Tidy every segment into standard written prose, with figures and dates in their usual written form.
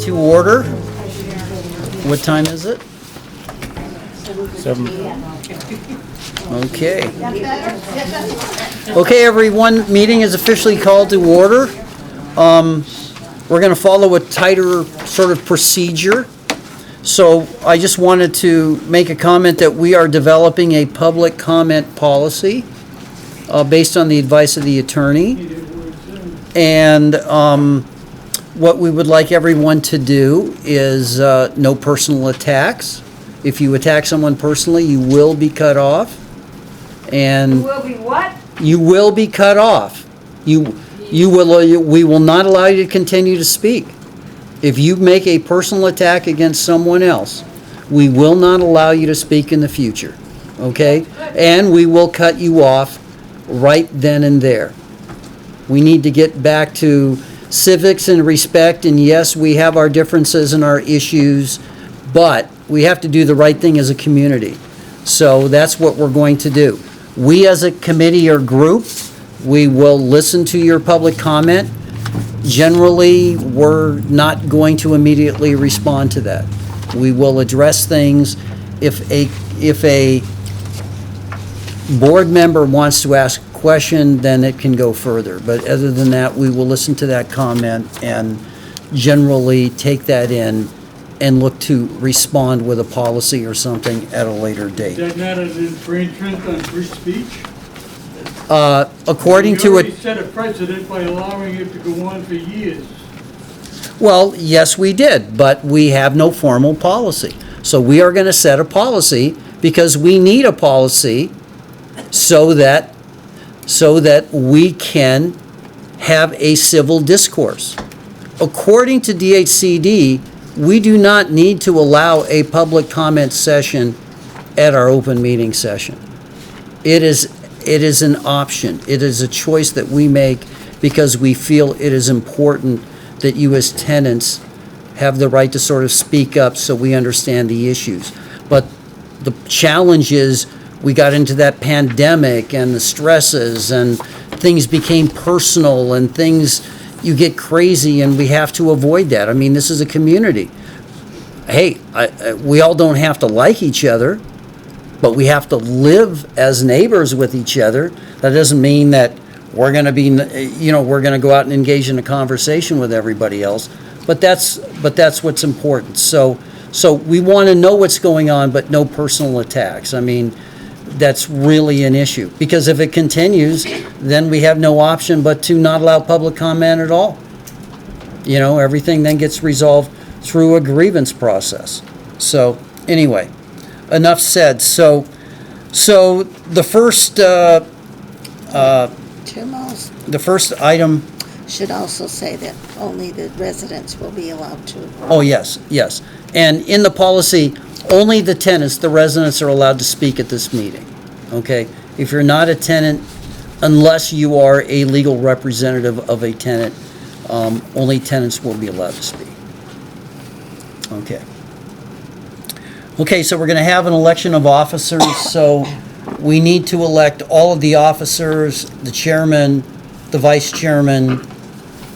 to order. What time is it? 7. Okay. Okay, everyone, meeting is officially called to order. We're going to follow a tighter sort of procedure. So I just wanted to make a comment that we are developing a public comment policy based on the advice of the attorney. And what we would like everyone to do is no personal attacks. If you attack someone personally, you will be cut off. And You will be what? you will be cut off. We will not allow you to continue to speak. If you make a personal attack against someone else, we will not allow you to speak in the future, okay? And we will cut you off right then and there. We need to get back to civics and respect, and yes, we have our differences and our issues, but we have to do the right thing as a community. So that's what we're going to do. We as a committee or group, we will listen to your public comment. Generally, we're not going to immediately respond to that. We will address things. If a board member wants to ask a question, then it can go further. But other than that, we will listen to that comment and generally take that in and look to respond with a policy or something at a later date. Is that not an infringement on free speech? According You to already it, set a precedent by allowing it to go on for years. well, yes, we did, but we have no formal policy. So we are going to set a policy because we need a policy so that we can have a civil discourse. According to DHCD, we do not need to allow a public comment session at our open meeting session. It is an option. It is a choice that we make because we feel it is important that you as tenants have the right to sort of speak up so we understand the issues. But the challenge is we got into that pandemic and the stresses and things became personal and things, you get crazy and we have to avoid that. I mean, this is a community. Hey, we all don't have to like each other, but we have to live as neighbors with each other. That doesn't mean that we're going to be, we're going to go out and engage in a conversation with everybody else. But that's what's important. So we want to know what's going on, but no personal attacks. I mean, that's really an issue. Because if it continues, then we have no option but to not allow public comment at all. Everything then gets resolved through a grievance process. So anyway, enough said. So the first the first item. Should also say that only the residents will be allowed to. Oh, yes. And in the policy, only the tenants, the residents, are allowed to speak at this meeting, okay? If you're not a tenant, unless you are a legal representative of a tenant, only tenants will be allowed to speak. Okay, so we're going to have an election of officers, so we need to elect all of the officers, the chairman, the vice chairman,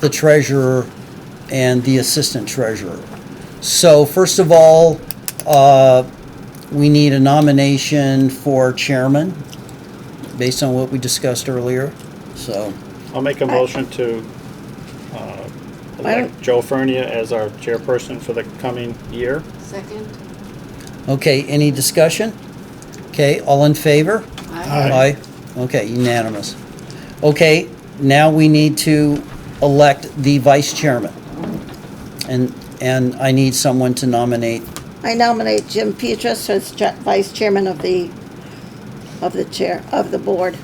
the treasurer, and the assistant treasurer. So first of all, we need a nomination for chairman based on what we discussed earlier. So I'll make a motion to elect Joe Fernia as our chairperson for the coming year. Second? okay, any discussion? Okay, all in favor? Aye. Okay, unanimous. Okay, now we need to elect the vice chairman. And I need someone to nominate. I nominate Jim Petras as vice chairman of the board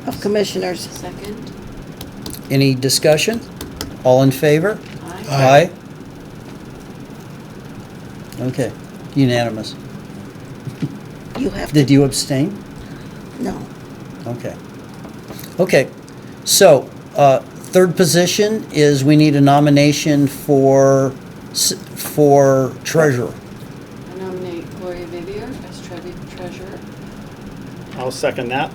of commissioners. Second? Any discussion? All in favor? Aye. Aye. Okay, unanimous. You have to, Did you abstain? no. Okay, so, third position is we need a nomination for treasurer. I nominate Gloria Vivier as treasurer. I'll second that.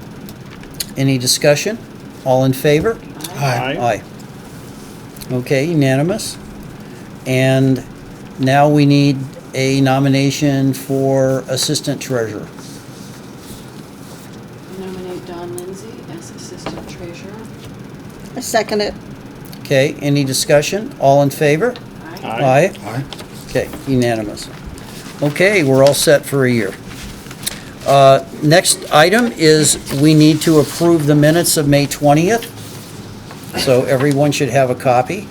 Any discussion? All in favor? Aye. Aye. Okay, unanimous. And Now we need a nomination for assistant treasurer. Nominate Don Lindsay as assistant treasurer. I second it. Okay, any discussion? All in favor? Aye. Aye. Okay, unanimous. Okay, we're all set for a year. Next item is we need to approve the minutes of May 20th. So everyone should have a copy.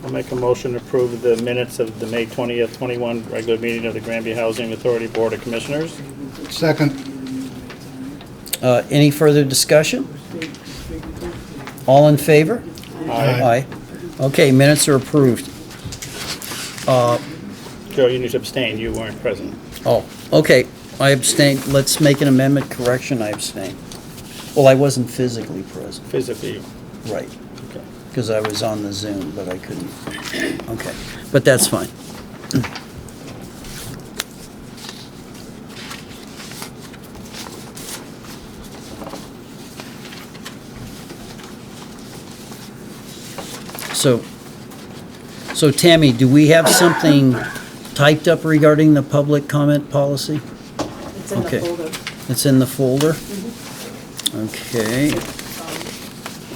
I'll make a motion to approve the minutes of the May 20th, 21 regular meeting of the Granby Housing Authority Board of Commissioners. Second. Any further discussion? All in favor? Aye. Aye. Okay, minutes are approved. Joe, you need to abstain. You weren't present. Oh, okay, I abstained. Let's make an amendment correction, I abstained. Well, I wasn't physically present, Physically, you. right, Okay. because I was on the Zoom, but I couldn't. Okay, but that's fine. So Tammy, do we have something typed up regarding the public comment policy? It's in the Okay. folder. It's in the folder? Okay,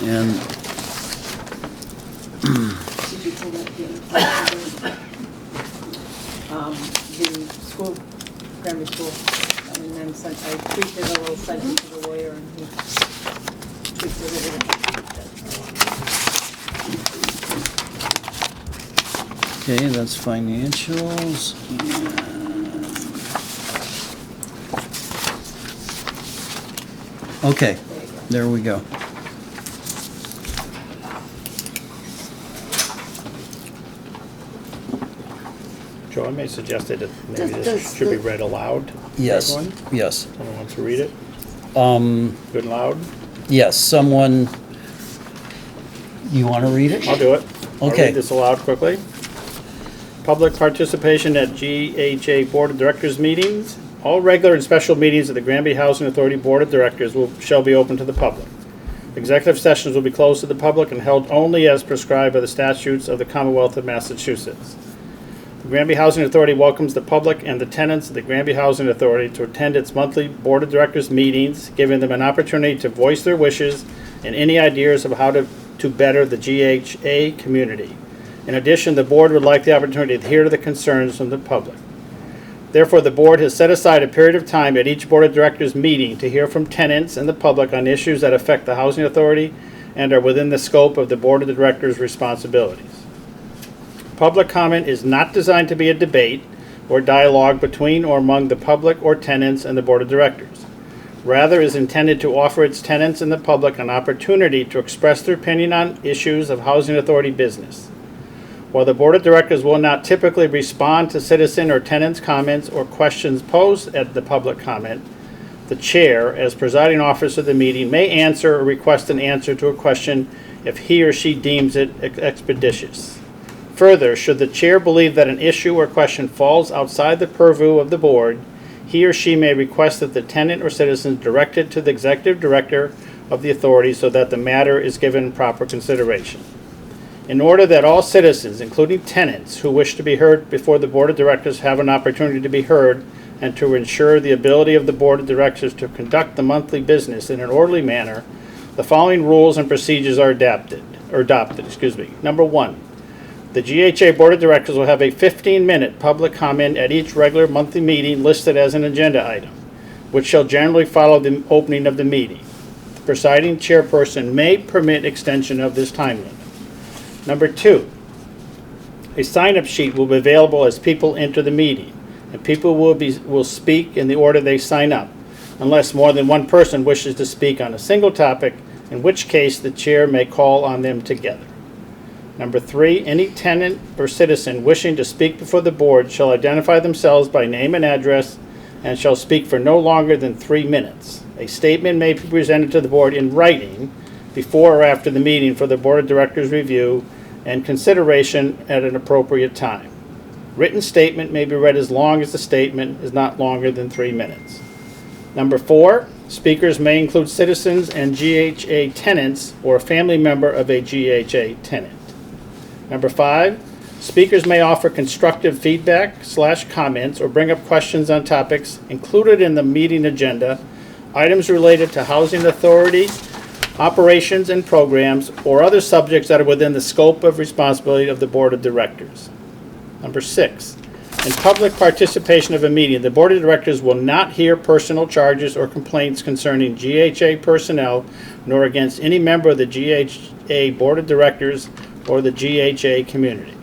and, Did you pull the school, Granby school, and then sent, I tweaked it a little, sent it to the lawyer, and he tweaked it a little. okay, that's financials. Okay, there we go. Joe, I may suggest that maybe Does this should be the- read aloud. to Yes, everyone. yes. Someone wants to read it? Um, Good and loud? yes, someone, you want to read it? I'll do it. I'll Okay. read this aloud quickly. Public participation at GHA Board of Directors meetings. All regular and special meetings of the Granby Housing Authority Board of Directors shall be open to the public. Executive sessions will be closed to the public and held only as prescribed by the statutes of the Commonwealth of Massachusetts. The Granby Housing Authority welcomes the public and the tenants of the Granby Housing Authority to attend its monthly Board of Directors meetings, giving them an opportunity to voice their wishes and any ideas of how to better the GHA community. In addition, the board would like the opportunity to hear the concerns from the public. Therefore, the board has set aside a period of time at each Board of Directors meeting to hear from tenants and the public on issues that affect the Housing Authority and are within the scope of the Board of Directors' responsibilities. Public comment is not designed to be a debate or dialogue between or among the public or tenants and the Board of Directors. Rather, is intended to offer its tenants and the public an opportunity to express their opinion on issues of Housing Authority business. While the Board of Directors will not typically respond to citizen or tenants' comments or questions posed at the public comment, the chair, as presiding officer of the meeting, may answer or request an answer to a question if he or she deems it expeditious. Further, should the chair believe that an issue or question falls outside the purview of the board, he or she may request that the tenant or citizen direct it to the executive director of the authority so that the matter is given proper consideration. In order that all citizens, including tenants, who wish to be heard before the Board of Directors have an opportunity to be heard, and to ensure the ability of the Board of Directors to conduct the monthly business in an orderly manner, the following rules and procedures are adopted. Number 1, the GHA Board of Directors will have a 15-minute public comment at each regular monthly meeting listed as an agenda item, which shall generally follow the opening of the meeting. The presiding chairperson may permit extension of this time limit. Number 2, a sign-up sheet will be available as people enter the meeting, and people will speak in the order they sign up, unless more than one person wishes to speak on a single topic, in which case the chair may call on them together. Number 3, any tenant or citizen wishing to speak before the board shall identify themselves by name and address and shall speak for no longer than 3 minutes. A statement may be presented to the board in writing before or after the meeting for the board of directors review and consideration at an appropriate time. Written statement may be read as long as the statement is not longer than 3 minutes. Number 4, speakers may include citizens and GHA tenants or a family member of a GHA tenant. Number 5, speakers may offer constructive feedback/comments or bring up questions on topics included in the meeting agenda, items related to housing authority, operations and programs, or other subjects that are within the scope of responsibility of the board of directors. Number 6, in public participation of a meeting, the board of directors will not hear personal charges or complaints concerning GHA personnel, nor against any member of the GHA board of directors or the GHA community.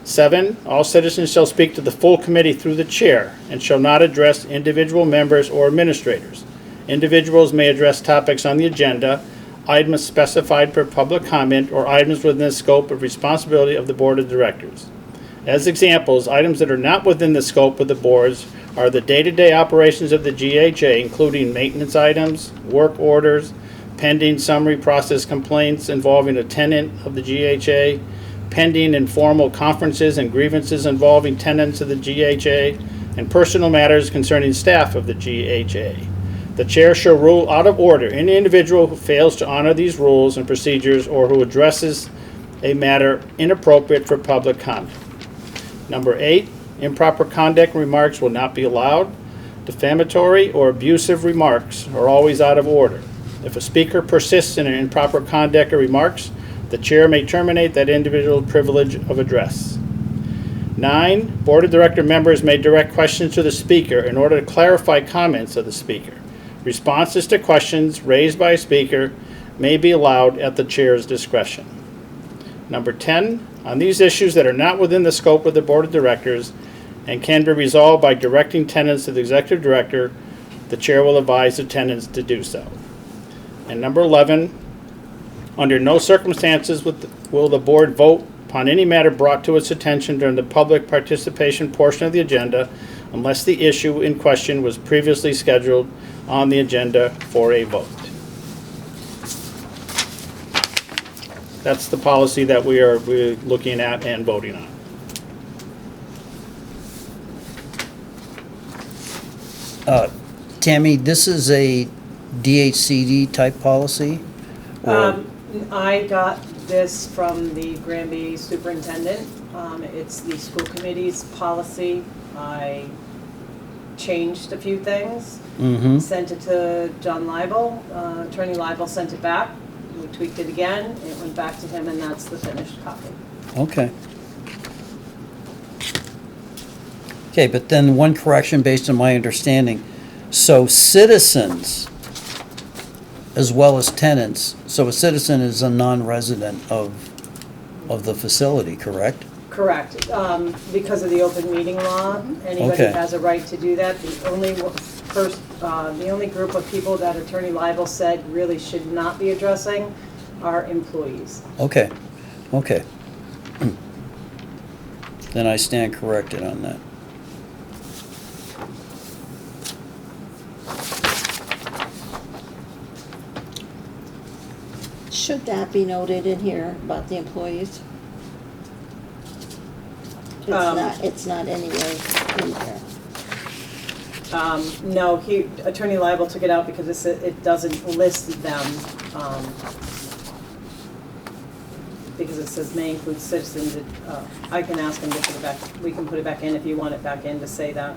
7, all citizens shall speak to the full committee through the chair and shall not address individual members or administrators. Individuals may address topics on the agenda, items specified for public comment, or items within the scope of responsibility of the board of directors. As examples, items that are not within the scope of the boards are the day-to-day operations of the GHA, including maintenance items, work orders, pending summary process complaints involving a tenant of the GHA, pending informal conferences and grievances involving tenants of the GHA, and personal matters concerning staff of the GHA. The chair shall rule out of order any individual who fails to honor these rules and procedures or who addresses a matter inappropriate for public comment. Number 8, improper conduct remarks will not be allowed. Defamatory or abusive remarks are always out of order. If a speaker persists in an improper conduct or remarks, the chair may terminate that individual's privilege of address. 9, board of director members may direct questions to the speaker in order to clarify comments of the speaker. Responses to questions raised by a speaker may be allowed at the chair's discretion. Number 10, on these issues that are not within the scope of the board of directors and can be resolved by directing tenants to the executive director, the chair will advise the tenants to do so. And number 11, under no circumstances will the board vote upon any matter brought to its attention during the public participation portion of the agenda unless the issue in question was previously scheduled on the agenda for a vote. That's the policy that we're looking at and voting on. Tammy, this is a DHCD type policy? Or- I got this from the Granby superintendent. It's the school committee's policy. I changed a few things, sent it to John Leibel. Attorney Leibel sent it back. We tweaked it again. It went back to him, and that's the finished copy. Okay. Okay, but then one correction based on my understanding. So citizens as well as tenants, so a citizen is a non-resident of the facility, correct? Correct. Because of the open meeting law, anybody Okay. has a right to do that. The only group of people that Attorney Leibel said really should not be addressing are employees. Okay, okay. Then I stand corrected on that. Should that be noted in here about the employees? It's not anywhere in there. No, Attorney Leibel took it out because it doesn't list them. Because it says may include citizens. I can ask him to put it back. We can put it back in if you want it back in to say that.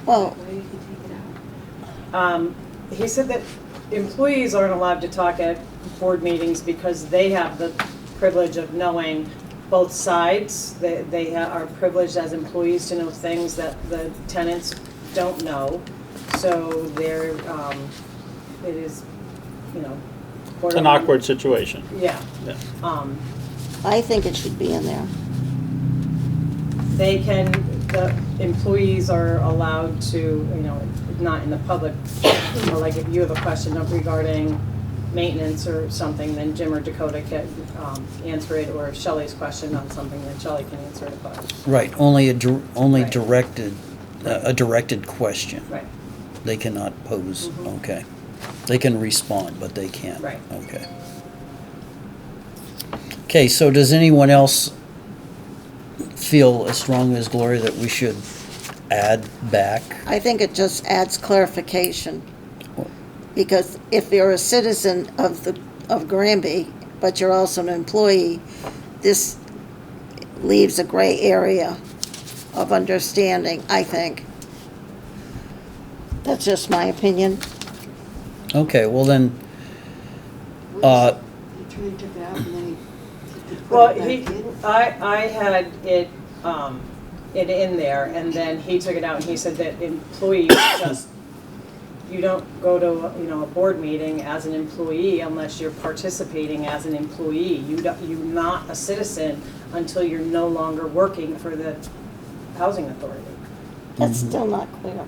Well, He said that employees aren't allowed to talk at board meetings because they have the privilege of knowing both sides. They are privileged as employees to know things that the tenants don't know. So it is, It's an awkward situation. Yeah. Yeah. I think it should be in there. The employees are allowed to, not in the public, like if you have a question regarding maintenance or something, then Jim or Dakota can answer it, or if Shelley's question on something, then Shelley can answer it, but, Right, only Right. directed, a directed question. right, They cannot pose, Mhm. okay. They can respond, but they can't. Right. Okay. Okay, so does anyone else feel as strongly as Gloria that we should add back? I think it just adds clarification. Because if you're a citizen of Granby, but you're also an employee, this leaves a gray area of understanding, I think. That's just my opinion. Okay, well then, He tried to took it out and then he put well, it back in. I had it in there, and then he took it out, and he said that employees just, you don't go to, a board meeting as an employee unless you're participating as an employee. You're not a citizen until you're no longer working for the housing authority. That's still not clear.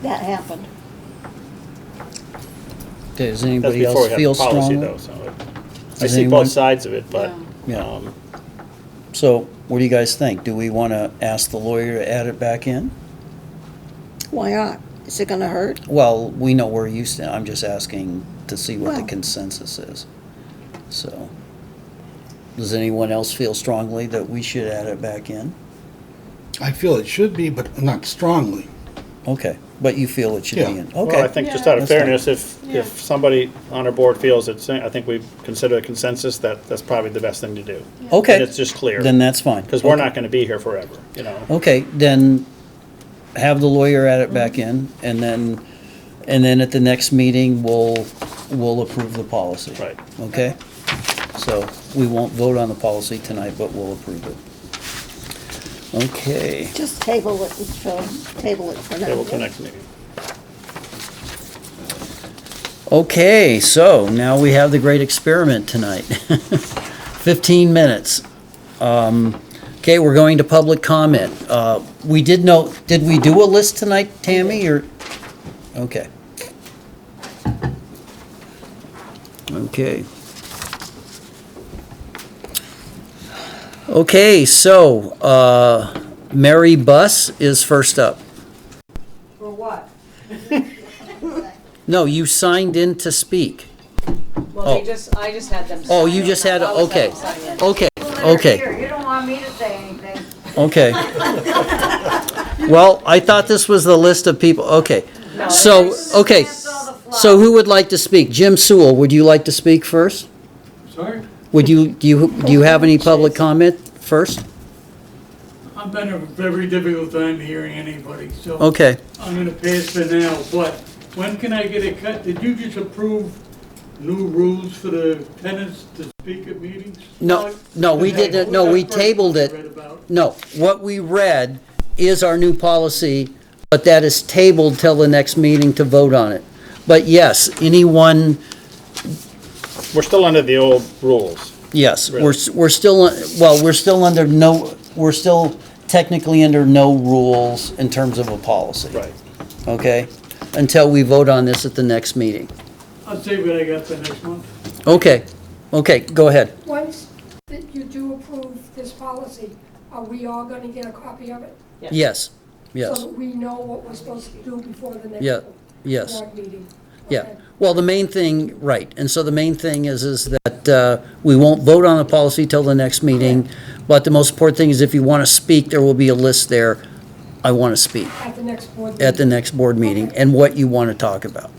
That happened. does That's anybody before we else have feel policy strongly? though, so I Does see anyone- both sides of it, but, Yeah. um, So, what do you guys think? Do we want to ask the lawyer to add it back in? Why not? Is it gonna hurt? Well, we know where you stand. I'm just asking to see what the Well- consensus is. So, does anyone else feel strongly that we should add it back in? I feel it should be, but not strongly. Okay, but you feel it should be Yeah. in? well, I Okay, think just out of That's fine. fairness, if somebody on our board feels it's, I think we consider a consensus, that's probably the best thing to do. And okay, it's just clear, then that's fine. because we're Okay. not gonna be here forever, Okay, then have the lawyer add it back in, and then at the next meeting, we'll approve the policy. Right. Okay? So, we won't vote on the policy tonight, but we'll approve it. Okay. Just table it until, table it for now. Table to next meeting. Okay, so now we have the great experiment tonight. 15 minutes. Okay, we're going to public comment. We did we do a list tonight, Tammy, or? Okay. Okay. Okay, so, Mary Buss is first up. For what? No, you signed in to speak. Well, Oh. I just had them. Oh, sign you it. just had, I always okay, have them sign it. okay, okay, Here, you don't want me to say anything. okay. Well, I thought this was the list of people, okay. No, So, there's- okay, That's all the fluff. so who would like to speak? Jim Sewell, would you like to speak first? Sorry? Do you have any public comment first? I'm having a very difficult time hearing anybody, so. Okay, I'm gonna pass for now, but when can I get a cut? Did you just approve new rules for the tenants to speak at meetings? no, we didn't, no, we tabled it. Read about. No, what we read is our new policy, but that is tabled till the next meeting to vote on it. But yes, anyone, We're still under the old rules. yes, Really? we're still, well, we're still technically under no rules in terms of a policy. Right. Okay? Until we vote on this at the next meeting. I'll say what I got for next month. Okay, okay, go ahead. Once that you do approve this policy, are we all gonna get a copy of it? Yes, yes, So that we know what we're supposed to do before the next Yeah, yes. board meeting? yeah. Okay. Well, the main thing, right, and so the main thing is that we won't vote on the policy till the next meeting, but the most important thing is if you want to speak, there will be a list there, I want to speak, At the next board meeting? at the next board meeting, and what you want to talk about.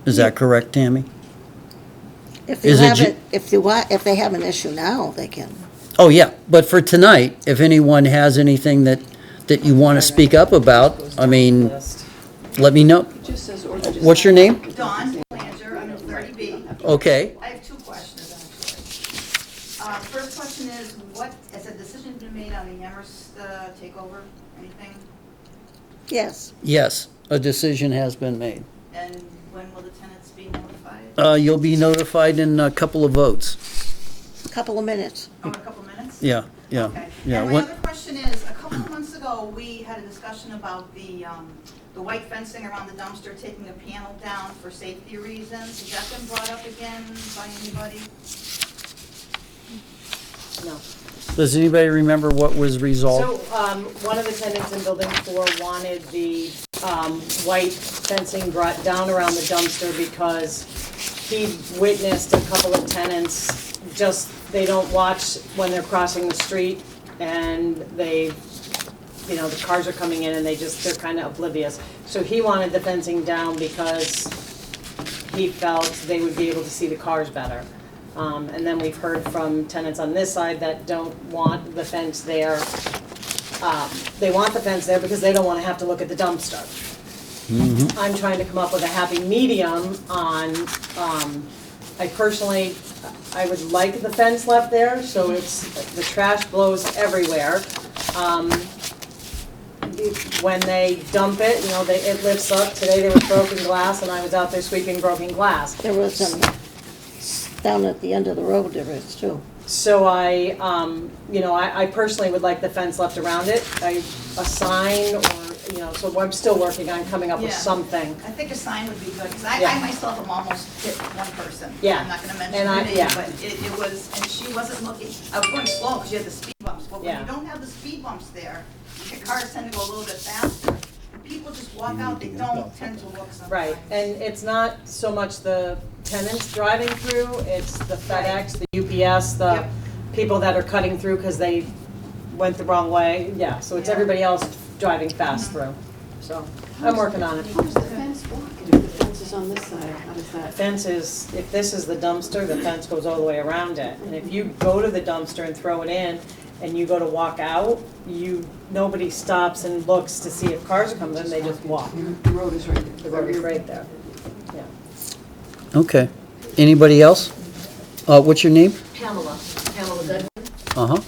Is that correct, Tammy? If you Is it have ju- it, if they have an issue now, they can. Oh, yeah, but for tonight, if anyone has anything that you want to speak up about, I mean, List. let me know. It just says or just. What's your name? Dawn Belanger, I'm 30B. Okay, I have two questions, actually. First question is, has a decision been made on the Amherst takeover, anything? Yes, yes, a decision has been made. And when will the tenants be notified? You'll be notified in a couple of votes. a couple of minutes. Oh, in a couple minutes? Yeah, yeah, Okay. yeah. And my What- other question is, a couple of months ago, we had a discussion about the the white fencing around the dumpster, taking a panel down for safety reasons. Has that been brought up again by anybody? No. Does anybody remember what was So, resolved? one of the tenants in building 4 wanted the, white fencing brought down around the dumpster because he witnessed a couple of tenants, they don't watch when they're crossing the street, and the cars are coming in and they're kind of oblivious. So he wanted the fencing down because he felt they would be able to see the cars better. And then we've heard from tenants on this side that don't want the fence there. They want the fence there because they don't want to have to look at the dumpster. I'm trying to come up with a happy medium on, I would like the fence left there, so the trash blows everywhere. When they dump it, it lifts up. Today there was broken glass, and I was out there sweeping broken glass. There was some, down at the end of the road there is too. So I personally would like the fence left around it, a sign, or, so I'm still working on coming up with Yeah. something. I think a sign would be good, because Yeah. I myself am almost hit one person. Yeah. I'm not gonna mention And her name, yeah. but it was, and she wasn't looking, I was going slow because you had the speed bumps, but when Yeah. you don't have the speed bumps there, your cars tend to go a little bit faster. People just walk out, they don't tend to look sometimes. Right, and it's not so much the tenants driving through, it's the FedEx, the UPS, the Yep. people that are cutting through because they went the wrong way. Yeah, so it's Yeah. everybody else driving fast through. So I'm working on it. How does the fence block it if the fence is on this side? How does that? Fence is, if this is the dumpster, the fence goes all the way around it. And if you go to the dumpster and throw it in, and you go to walk out, nobody stops and looks to see if cars are coming in, they just walk. The road is right there. The road is right there. Yeah. Okay. Anybody else? What's your name? Pamela Goodwin. Uh-huh.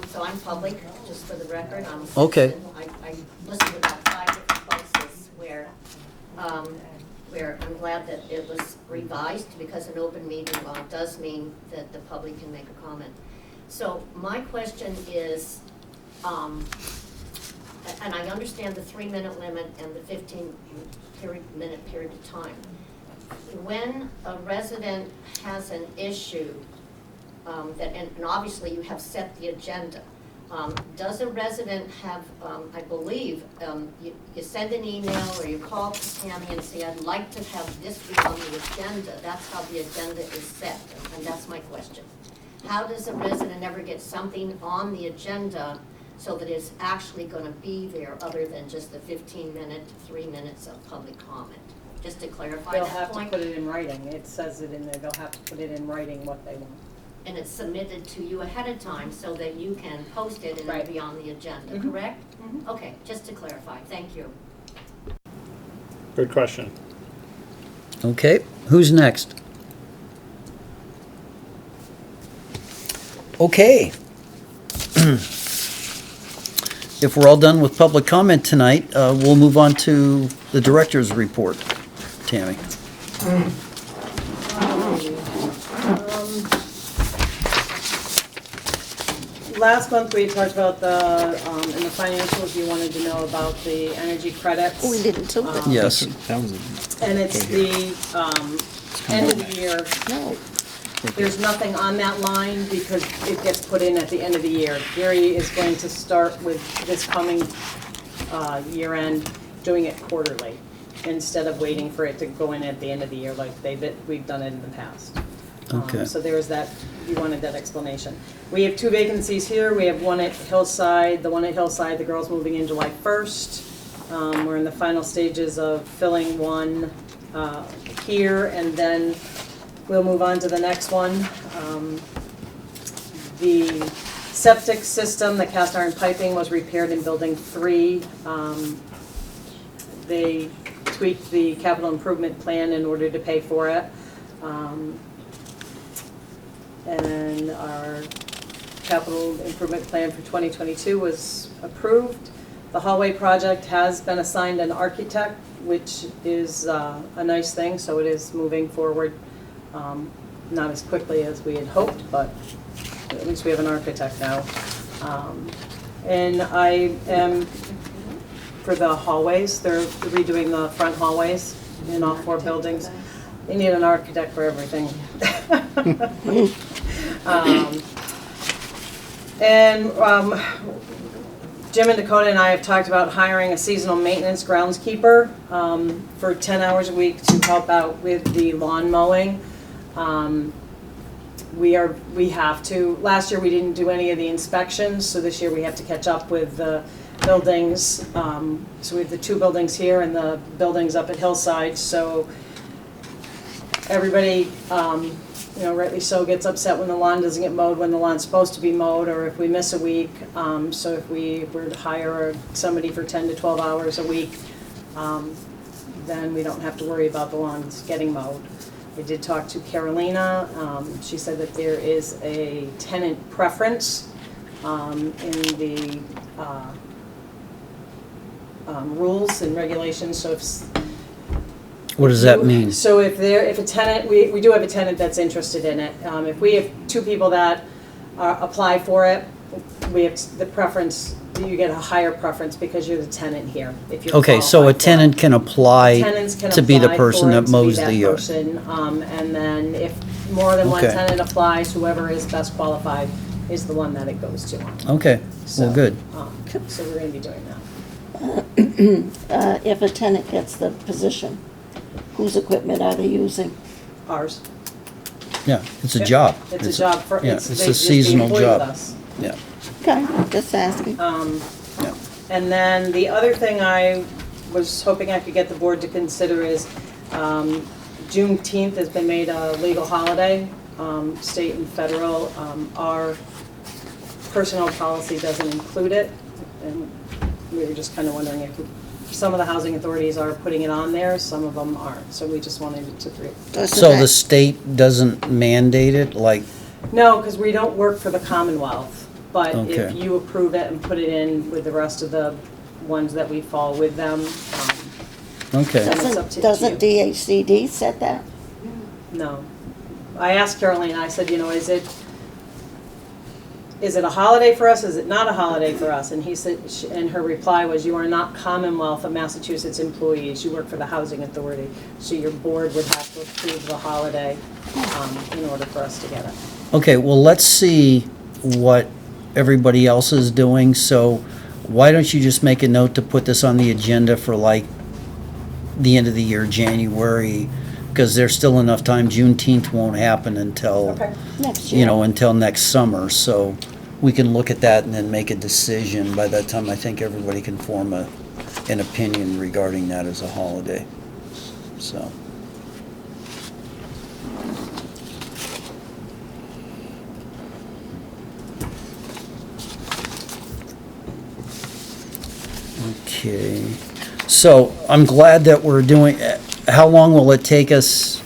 So I'm public, just for the record, I'm a citizen. Okay. I listened to about 5 different places where I'm glad that it was revised, because an open meeting law does mean that the public can make a comment. So my question is, and I understand the 3-minute limit and the 15-minute period of time. When a resident has an issue, and obviously you have set the agenda, does a resident have, I believe, you send an email or you call Tammy and say, I'd like to have this be on the agenda. That's how the agenda is set, and that's my question. How does a resident ever get something on the agenda so that it's actually going to be there, other than just the 15-minute, 3 minutes of public comment? Just to clarify They'll that have to point. put it in writing. It says it in there. They'll have to put it in writing what they want. And it's submitted to you ahead of time so that you can post it and Right. it'll be on the agenda, Mhm. correct? Okay, just to clarify. Thank you. Good question. Okay. Who's next? Okay. If we're all done with public comment tonight, we'll move on to the director's report. Tammy. Last month, we had talked about in the financials, you wanted to know about the energy credits. We didn't do it. Yes. And it's the end of the year. No. There's nothing on that line because it gets put in at the end of the year. Gary is going to start with this coming year end, doing it quarterly, instead of waiting for it to go in at the end of the year like we've done it in the past. Okay. So there was that, you wanted that explanation. We have 2 vacancies here. We have one at Hillside. The one at Hillside, the girl's moving in July 1st. We're in the final stages of filling one here, and then we'll move on to the next one. The septic system, the cast iron piping was repaired in building 3. They tweaked the capital improvement plan in order to pay for it. And our capital improvement plan for 2022 was approved. The hallway project has been assigned an architect, which is a nice thing, so it is moving forward. Not as quickly as we had hoped, but at least we have an architect now. And I am for the hallways. They're redoing the front hallways in all 4 buildings. You need an architect for everything. Jim and Dakota and I have talked about hiring a seasonal maintenance groundskeeper for 10 hours a week to help out with the lawn mowing. We have to. Last year we didn't do any of the inspections, so this year we have to catch up with the buildings. So we have the 2 buildings here and the buildings up at Hillside. So everybody, rightly so, gets upset when the lawn doesn't get mowed when the lawn's supposed to be mowed, or if we miss a week. So if we were to hire somebody for 10 to 12 hours a week, then we don't have to worry about the lawns getting mowed. I did talk to Carolina. She said that there is a tenant preference in the rules and regulations. So What does that mean? So if a tenant, we do have a tenant that's interested in it. If we have 2 people that apply for it, we have the preference, you get a higher preference because you're the tenant here. If you're Okay, so a qualified for it. tenant can apply Tenants can to be the apply person for it that to mows be the that yard. person, and then if more than one Okay. tenant applies, whoever is best qualified is the one that it goes to. Okay, So, well, good. So we're gonna be doing that. If a tenant gets the position, whose equipment are they using? Ours. Yeah, it's a Yep. job. It's a job for, Yeah, it's it's they a just be seasonal employed with job. us. Yeah, Okay, just asking. yeah. And then the other thing I was hoping I could get the board to consider is Juneteenth has been made a legal holiday, state and federal. Our personnel policy doesn't include it, and we were just kind of wondering if some of the housing authorities are putting it on there, some of them aren't. So we just wanted to. So the state doesn't mandate it, like, No, because we don't work for the Commonwealth, but if Okay. you approve it and put it in with the rest of the ones that we fall with them, okay. Then it's up to Doesn't you. DHCD set that? no. I asked Caroline, I said, is it a holiday for us, is it not a holiday for us? And he said, and her reply was, you are not Commonwealth of Massachusetts employees, you work for the Housing Authority, so your board would have to approve the holiday in order for us to get it. Okay, well, let's see what everybody else is doing, so why don't you just make a note to put this on the agenda for like the end of the year, January, because there's still enough time. Juneteenth won't happen until, Okay. Next year. until next summer, so we can look at that and then make a decision. By that time, I think everybody can form an opinion regarding that as a holiday, so. Okay, so I'm glad that we're doing, how long will it take us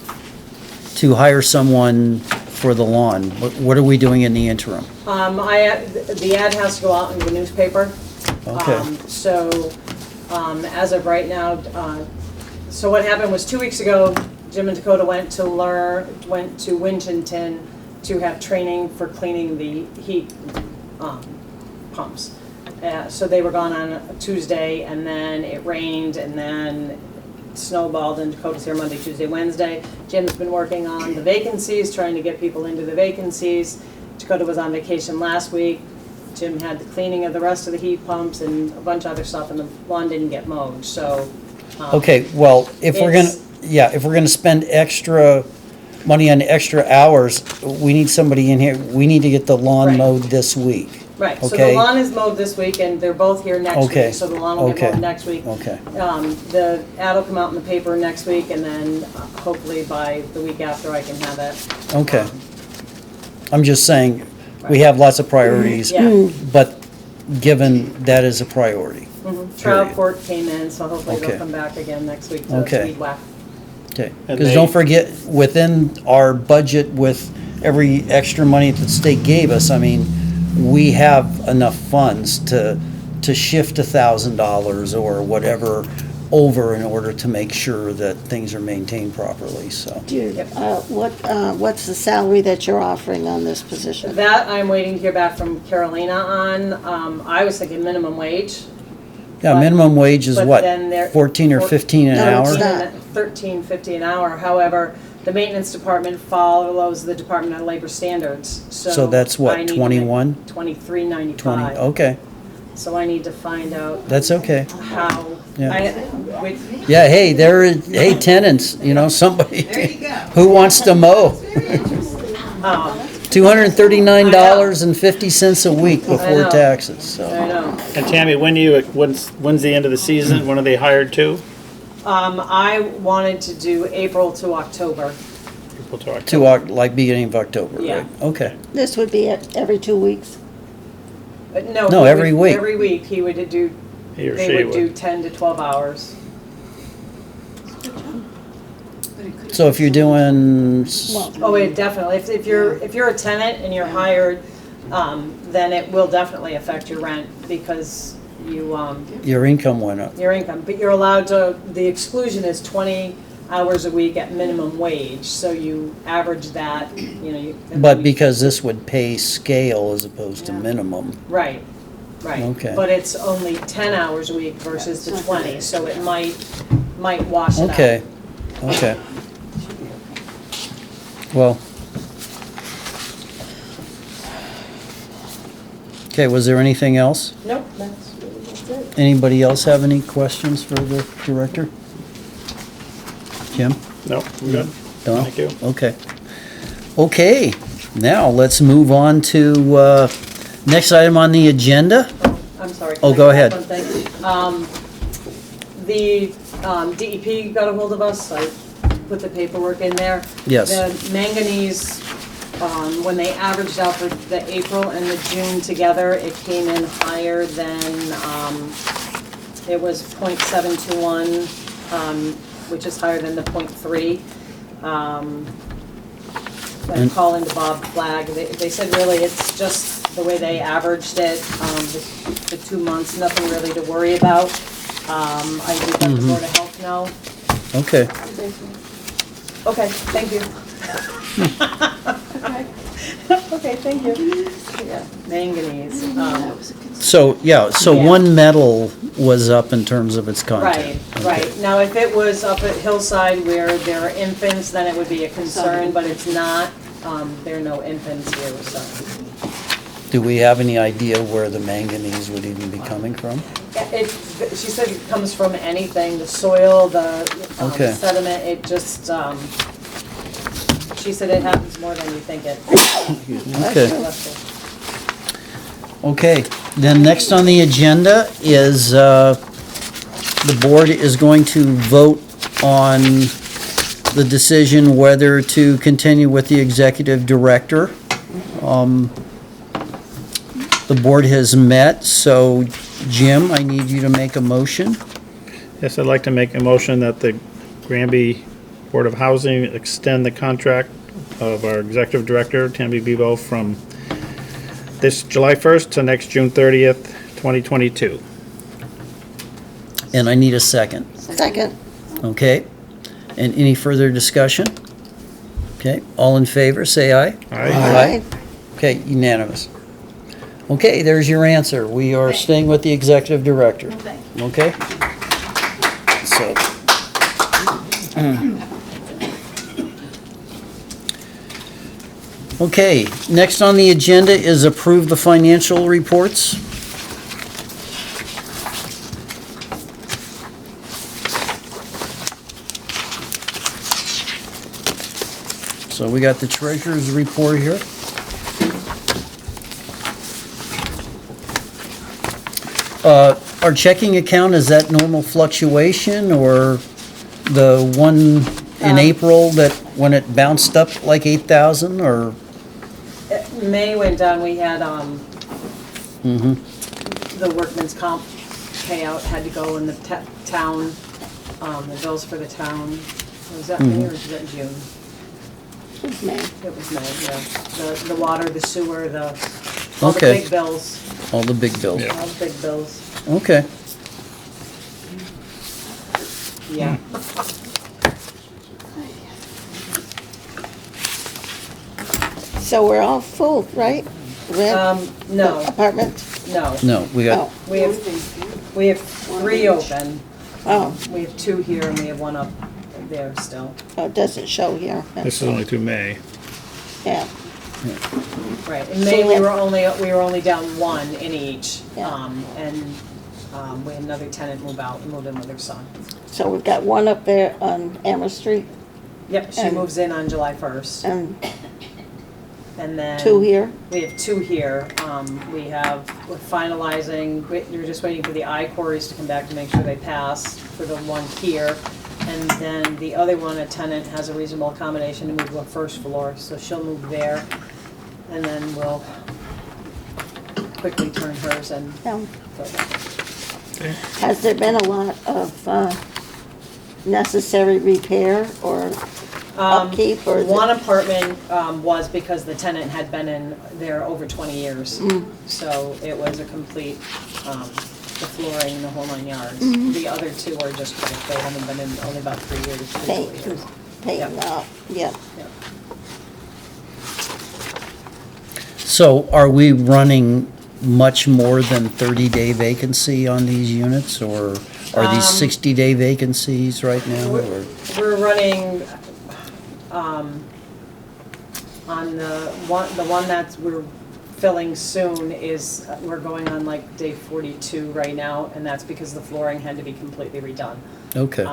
to hire someone for the lawn? What are we doing in the interim? The ad has to go out in the newspaper. Okay. As of right now, so what happened was 2 weeks ago, Jim and Dakota went to Winchton to have training for cleaning the heat pumps. So they were gone on a Tuesday, and then it rained, and then it snowballed, and Dakota's here Monday, Tuesday, Wednesday. Jim's been working on the vacancies, trying to get people into the vacancies. Dakota was on vacation last week. Jim had the cleaning of the rest of the heat pumps and a bunch of other stuff, and the lawn didn't get mowed, so. Okay, well, if we're gonna, if we're gonna spend extra money on extra hours, we need somebody in here, we need to get the lawn Right. mowed this week. Right, so the Okay. lawn is mowed this week, and they're both here next Okay. week, so the lawn will get Okay. mowed next week. Okay, The ad will come out in the paper next week, and then hopefully by the week after I can have it. okay. I'm just saying, we have lots of priorities, Yeah. but given that is a priority. Trial Period. court came in, so hopefully Okay. they'll come back again next week to Okay. weed whack. Okay, And because they- don't forget, within our budget with every extra money that the state gave us, I mean, we have enough funds to shift $1,000 or whatever over in order to make sure that things are maintained properly, so. Do you, what's the salary that you're offering on this position? That I'm waiting to hear back from Carolina on. I was thinking minimum wage. Yeah, But- minimum wage is but what, then they're- 14 or 15 an No, hour? it's not. 13.50 an hour. However, the maintenance department follows the Department of Labor standards, so. So that's what, I need to make 21? 23.95. 20, okay, So I need to find out that's okay. how, Yeah. with, Yeah, hey, hey, tenants, somebody, There you go. who wants to mow? um, $239.50 a week before know. taxes, I so. know. And Tammy, when's the end of the season? When are they hired to? I wanted to do April to October. People talk. Like beginning of October, Yeah. right? Okay, This would be every 2 weeks. No. No, he every would- week. Every week, he would do, He or they she would do would. 10 to 12 hours. But it could so if you're doing, Well, Oh, wait, definitely. If you're a tenant and you're hired, then it will definitely affect your rent because you, your income went up. your income. But you're allowed to, the exclusion is 20 hours a week at minimum wage, so you average that, you. But because this would pay scale as opposed to Yeah. minimum. Right, right. Okay. But it's only 10 hours a week versus the 20, so it might wash it out. Okay, okay. Well. Okay, was there anything else? Nope, that's it. Anybody else have any questions for the director? Jim? No, I'm good. Don? Thank you. Okay. Okay, now let's move on to, next item on the agenda. I'm sorry. Oh, can I go add ahead. one thing? The DEP got a hold of us, I put the paperwork in there. Yes. The manganese, when they averaged out the April and the June together, it came in higher than, it was .721, which is higher than the .3. I And- call into Bob Flagg, they said really it's just the way they averaged it, the 2 months, nothing really to worry about. I did let the Mm-hmm. Board of Health know. Okay, Okay, thank you. Okay. Okay, thank you. Yeah, manganese, That was a concern. so, yeah, so Yeah. one metal was up in terms of its right, content. Okay. right. Now, if it was up at Hillside where there are infants, then it would be a concern, but it's not. There are no infants here, so. Do we have any idea where the manganese would even be coming from? She said it comes from anything, the soil, the Okay. sediment, it just, she said it happens more than you think it. Okay. Okay, then next on the agenda is, the board is going to vote on the decision whether to continue with the executive director. The board has met, so Jim, I need you to make a motion. Yes, I'd like to make a motion that the Granby Board of Housing extend the contract of our executive director, Tammy Bebo, from this July 1st to next June 30th, 2022. And I need a second. Second. Okay? And any further discussion? Okay, all in favor, say aye. All right? Aye. Okay, unanimous. Okay, there's your answer. We are staying with the executive director. Thank Okay? So. Okay, next on the agenda is approve the financial reports. So we got the treasurer's report here. Our checking account, is that normal fluctuation or the one in April that when it bounced up like 8,000 or? May went down, we had, Mhm. the workman's comp payout had to go in the town, the bills for the town. Was that May or was that June? May. It was May, yeah. The water, the sewer, all the Okay. big bills, All the big bills. Yeah. all the big bills, Okay. yeah. So we're all full, right? rent? No, Apartment? no. No, we got, Oh, We have 3 open. oh, We have 2 here and we have 1 up there still. oh, it doesn't show here. This is only through May. Yeah, Right, in May, So we we were only down 1 in each. Yeah. We had another tenant move out, move in with her son. so we've got one up there on Amherst Street Yep, she And- moves in on July 1st. and And then. 2 here. We have 2 here. We're finalizing, we're just waiting for the I-quarries to come back to make sure they pass for the one here. And then the other one, a tenant has a reasonable accommodation to move to a first floor, so she'll move there. And then we'll quickly turn hers and Yeah. go there. Has there been a lot of necessary repair or upkeep, or is One it? apartment was because the tenant had been in there over 20 years. So it was a complete, the flooring, the whole 9 yards. The other 2 are just quick, they haven't been in only about 3 years, 3 4 Paint, years. painting up, yeah. Yeah. so are we running much more than 30-day vacancy on these units, or are these 60-day vacancies right now? or- We're running, on the one that's, we're filling soon is, we're going on like day 42 right now, and that's because the flooring had to be completely redone. Okay,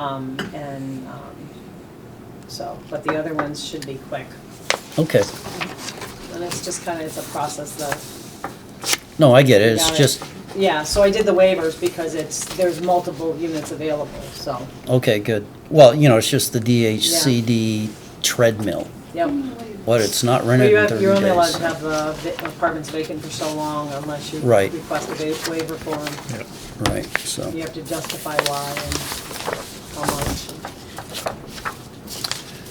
But the other ones should be quick. okay. And it's just kind of, it's a process that. No, I get it, we it's gotta- just, Yeah, so I did the waivers because there's multiple units available, so, okay, good. Well, it's just the DHCD treadmill. yep. What, it's not But rented in 30 you're only allowed days? to have apartments vacant for so long unless you Right. request a waiver for them. Right, so, You have to justify why and how much.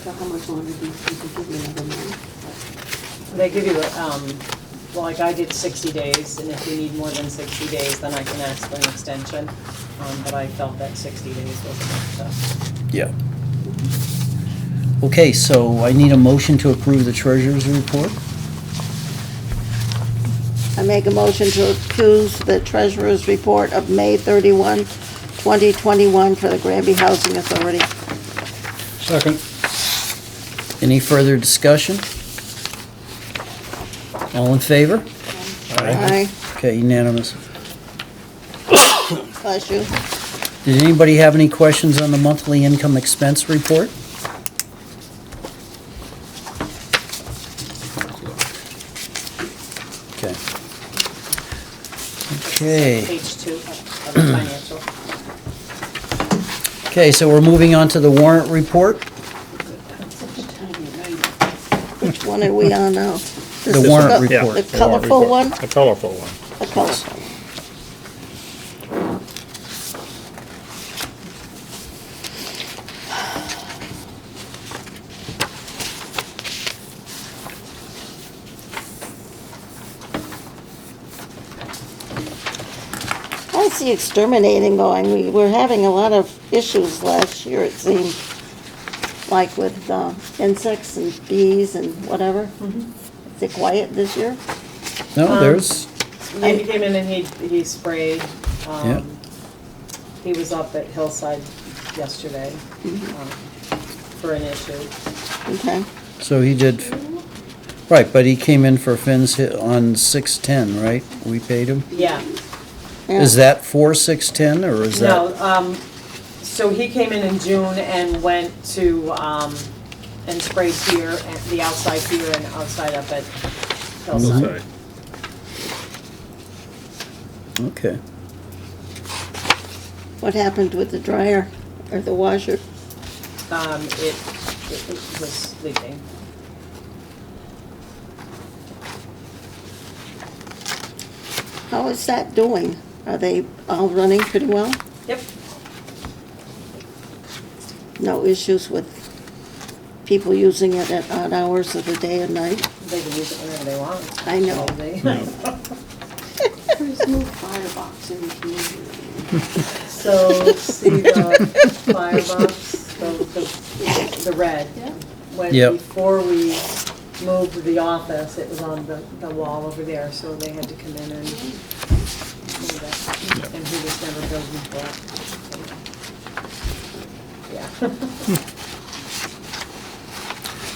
So how much longer do you think you give you another month? They give you, well, like I did 60 days, and if you need more than 60 days, then I can ask for an extension. But I felt that 60 days was enough, so. yeah. Okay, so I need a motion to approve the treasurer's report. I make a motion to approve the treasurer's report of May 31, 2021 for the Granby Housing Authority. Second. Any further discussion? All in favor? Aye. Okay, unanimous. Bless you. Did anybody have any questions on the monthly income expense report? Okay. Okay. Page 2 of the financial. Okay, so we're moving on to the warrant report. Which one are we on now? The warrant The report. the colorful one? The colorful one. The colorful. How's the exterminating going? We were having a lot of issues last year, it seemed, like with insects and bees and whatever. Is it quiet this year? No, there's, Yeah, he came in and he sprayed. Yeah. He was up at Hillside yesterday for an issue. Okay. so he did, right, but he came in for Finn's hit on 6/10, right? We paid him? Yeah. Yeah. Is that for 6/10, or is that? No, so he came in June and went to, and sprayed here, and the outside here and outside up at Hillside. Sorry. Okay. What happened with the dryer or the washer? It was leaking. How is that doing? Are they all running pretty well? Yep. No issues with people using it at odd hours of the day and night? They can use it whenever they want. I know. So they- There's no firebox in the community. So, see the firebox, the red. Yeah. When, Yep. before we moved the office, it was on the wall over there, so they had to come in and move it. And he was never billed before. Yeah.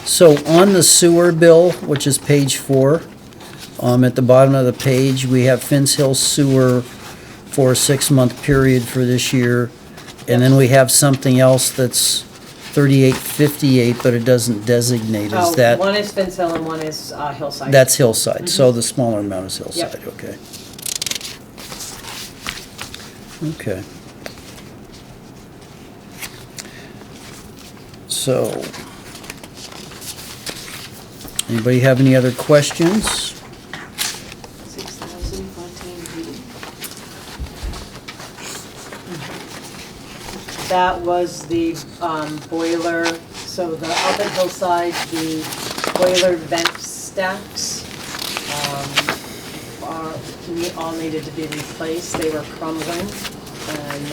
So on the sewer bill, which is page 4, at the bottom of the page, we have Finns Hill Sewer for a 6-month period for this year. And then we have something else that's 3858, but it doesn't designate. Is Oh, that, one is Finns Hill and one is Hillside. that's Hillside, so the smaller amount is Hillside, Yep. okay. Okay. So, anybody have any other questions? 6,000 Fontaine heating. That was the boiler, so the up at Hillside, the boiler vent stacks all needed to be replaced. They were crumbling, and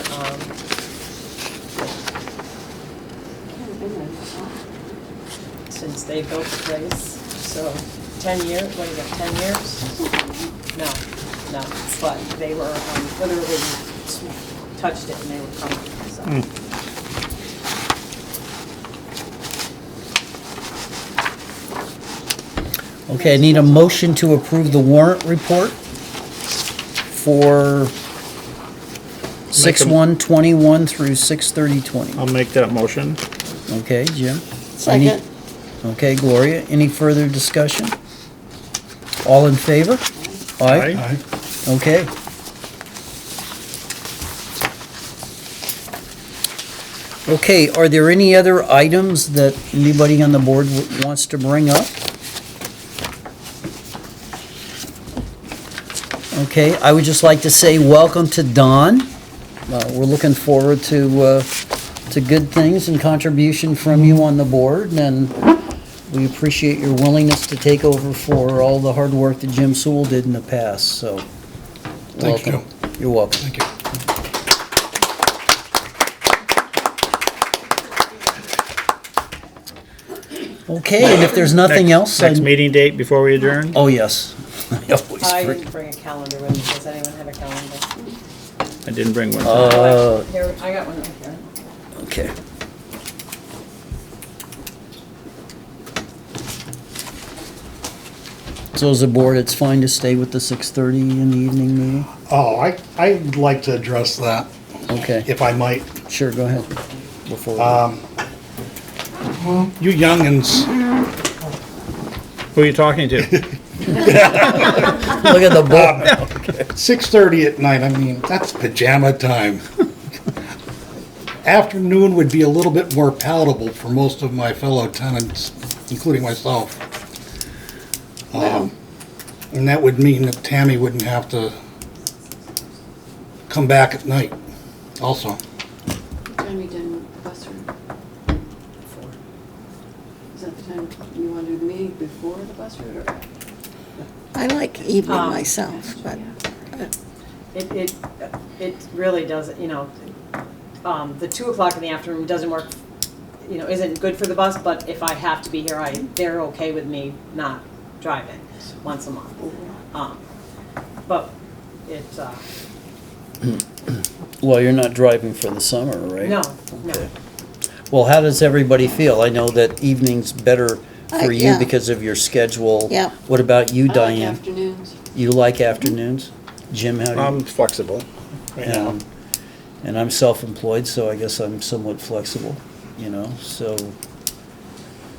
since they built the place, so 10 years, what is it, 10 years? No, but they were literally touched it and they were crumbling, so. Okay, I need a motion to approve the warrant report for 6/1/21 through 6/30/20. I'll make that motion. Okay, Jim? Second. Okay, Gloria, any further discussion? All in favor? Aye. Aye. Okay. Okay, are there any other items that anybody on the board wants to bring up? Okay, I would just like to say welcome to Don. We're looking forward to good things and contribution from you on the board, and we appreciate your willingness to take over for all the hard work that Jim Sewell did in the past, so. Thank you. welcome. You're welcome. Thank you. Okay, and if there's nothing else, Next meeting date before we adjourn? Oh, yes. I always I forget. didn't bring a calendar with me. Does anyone have a calendar? I didn't bring one. Here, I got one right here. Okay. So as a board, it's fine to stay with the 6:30 in the evening meeting? Oh, I'd like to address that, Okay, if I might. sure, go ahead. Before You youngins, Who are you talking to? Look at the board. 6:30 at night, I mean, that's pajama time. Afternoon would be a little bit more palatable for most of my fellow tenants, including myself. And that would mean that Tammy wouldn't have to come back at night also. Time you done with the bus room? Is that the time you want to do the meeting before the bus route or after? I like evening myself, but It really doesn't, the 2 o'clock in the afternoon doesn't work, isn't good for the bus, but if I have to be here, they're okay with me not driving once a month. But it's, Well, you're not driving for the summer, right? no. Okay. Well, how does everybody feel? I know that evening's better for you yeah. because of your schedule. Yeah. What about you, I like Diane? afternoons. You like afternoons? Jim, how do you? I'm flexible right now. And I'm self-employed, so I guess I'm somewhat flexible,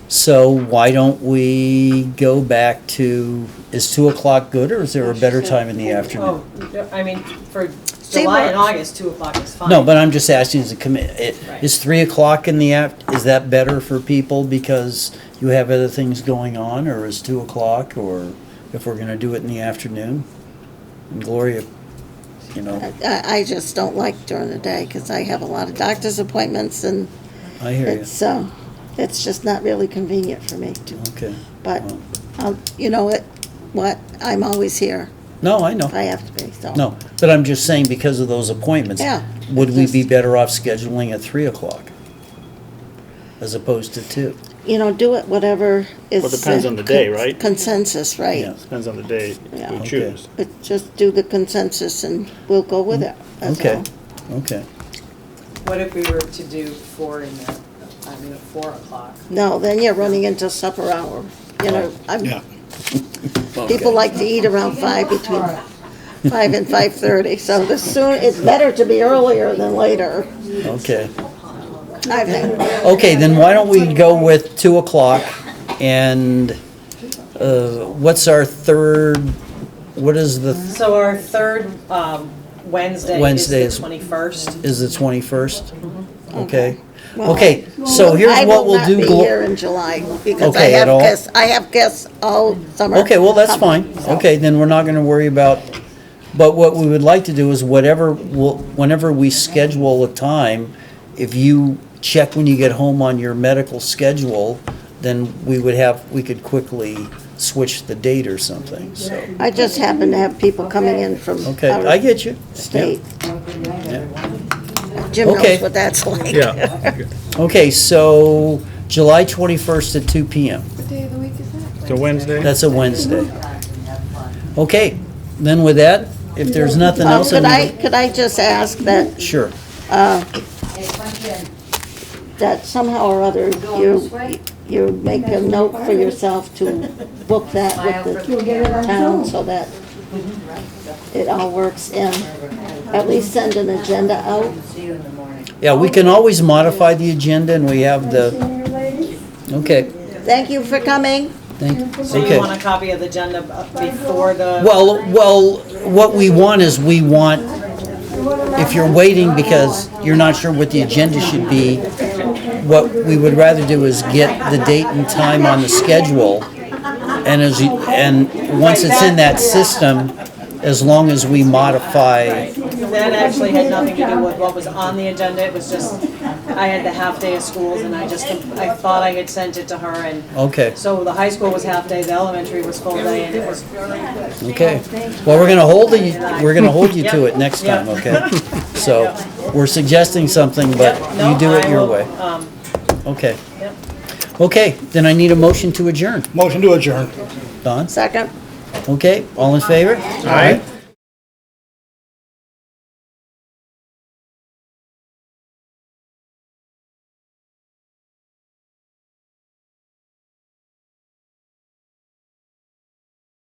so why don't we go back to, is 2 o'clock good, or is there a better time in the afternoon? Oh, I mean, for July and August, 2 o'clock is fine. No, but I'm just asking as a commit, Right. is 3 o'clock in the is that better for people because you have other things going on, or is 2 o'clock, or if we're gonna do it in the afternoon? And Gloria, I just don't like during the day because I have a lot of doctor's appointments and I hear you. it's just not really convenient for me. Okay. But, you know what, I'm always here No, I know. if I have to be, so. No, but I'm just saying because of those appointments. Yeah, Would we be just- better off scheduling at 3 o'clock? As opposed to 2? do it whatever is. Well, it depends on the day, right? Consensus, right? Yeah. Depends on the day Yeah. we Okay. choose. But just do the consensus and we'll go with it. That's Okay, all. okay. What if we were to do 4 in the, 4 o'clock? No, then you're running into supper hour. Yeah. People like to eat around 5, between 5 and 5:30. So it's better to be earlier than later, Okay. I think. Okay, then why don't we go with 2 o'clock, and what's our third, what is the, So our third Wednesday Wednesday is is- the 21st. is the 21st? Okay. Well, Okay, so here's what we'll do. I will not be here in July because Okay, at all? I have guests all summer. Okay, well, that's fine. coming, so. Okay, then we're not gonna worry about, but what we would like to do is whenever we schedule a time, if you check when you get home on your medical schedule, then we could quickly switch the date or something, so. I just happen to have people coming in from Okay, out I of get you. state. Yeah. Jim Okay. knows what that's like. Okay, so July 21st at 2 PM. What day of the week is that? It's a Wednesday? That's a Wednesday. Okay, then with that, if there's nothing else. Could I just ask that, Sure. that somehow or other you make a note for yourself to book that with the town so that it all works in. At least send an agenda out. Yeah, we can always modify the agenda and we have the, okay, Thank you for coming. So you okay. want a copy of the agenda before the? Well, what we want is if you're waiting because you're not sure what the agenda should be, what we would rather do is get the date and time on the schedule. And once it's in that system, as long as we modify, That actually had nothing to do with what was on the agenda, it was just, I had the half day of schools and I thought I had sent it to her and. okay, So the high school was half day, the elementary was full day and it was. okay. Well, we're gonna hold you to it next time, okay? So, we're suggesting something, but you do it your way. Okay. Yep. Okay, then I need a motion to adjourn. Motion to adjourn. Don? Second. Okay, all in favor? All right.